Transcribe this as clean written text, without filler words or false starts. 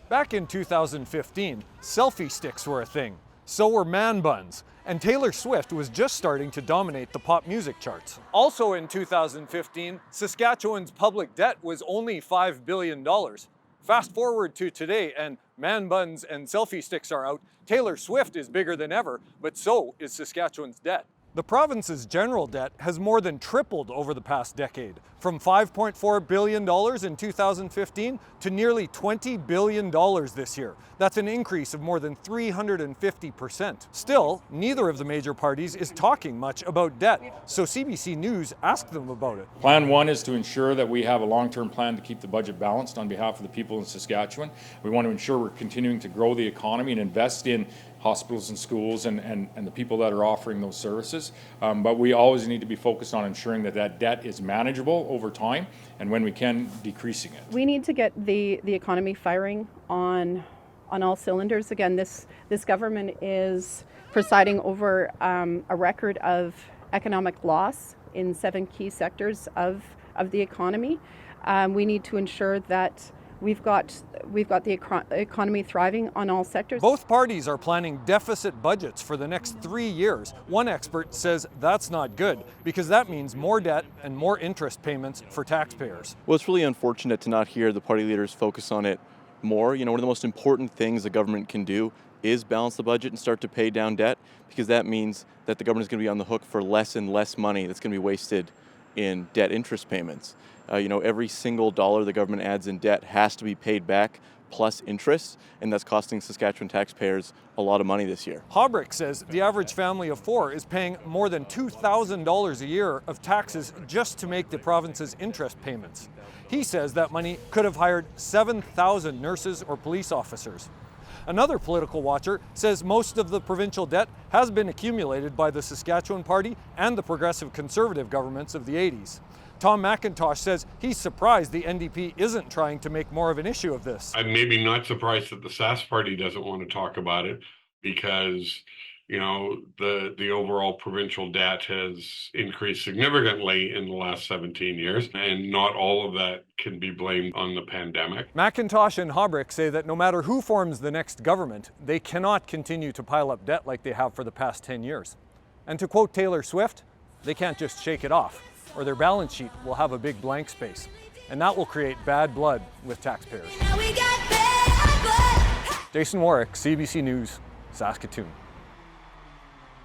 Back in 2015, selfie sticks were a thing. So were man buns. And Taylor Swift was just starting to dominate the pop music charts. Also in 2015, Saskatchewan's public debt was only $5 billion. Fast forward to today, and man buns and selfie sticks are out. Taylor Swift is bigger than ever, but so is Saskatchewan's debt. The province's general debt has more than tripled over the past decade, from $5.4 billion in 2015 to nearly $20 billion this year. That's an increase of more than 350%. Still, neither of the major parties is talking much about debt, so CBC News asked them about it. Plan one is to ensure that we have a long-term plan to keep the budget balanced on behalf of the people in Saskatchewan. We want to ensure we're continuing to grow the economy and invest in hospitals and schools and the people that are offering those services. But we always need to be focused on ensuring that that debt is manageable over time, and when we can, decreasing it. We need to get the economy firing on all cylinders. Again, this government is presiding over a record of economic loss in 7 key sectors of the economy. We need to ensure that we've got the economy thriving on all sectors. Both parties are planning deficit budgets for the next 3 years. One expert says that's not good because that means more debt and more interest payments for taxpayers. Well, it's really unfortunate to not hear the party leaders focus on it more. You know, one of the most important things the government can do is balance the budget and start to pay down debt, because that means that the government is going to be on the hook for less and less money that's going to be wasted in debt interest payments. Every single dollar the government adds in debt has to be paid back plus interest, and that's costing Saskatchewan taxpayers a lot of money this year. Hobrick says the average family of 4 is paying more than $2,000 a year of taxes just to make the province's interest payments. He says that money could have hired 7,000 nurses or police officers. Another political watcher says most of the provincial debt has been accumulated by the Saskatchewan Party and the Progressive Conservative governments of the 80s. Tom McIntosh says he's surprised the NDP isn't trying to make more of an issue of this. I'm maybe not surprised that the Sask party doesn't want to talk about it because, the overall provincial debt has increased significantly in the last 17 years, and not all of that can be blamed on the pandemic. McIntosh and Hobrick say that no matter who forms the next government, they cannot continue to pile up debt like they have for the past 10 years. And to quote Taylor Swift, they can't just shake it off, or their balance sheet will have a big blank space. And that will create bad blood with taxpayers. Jason Warwick, CBC News, Saskatoon.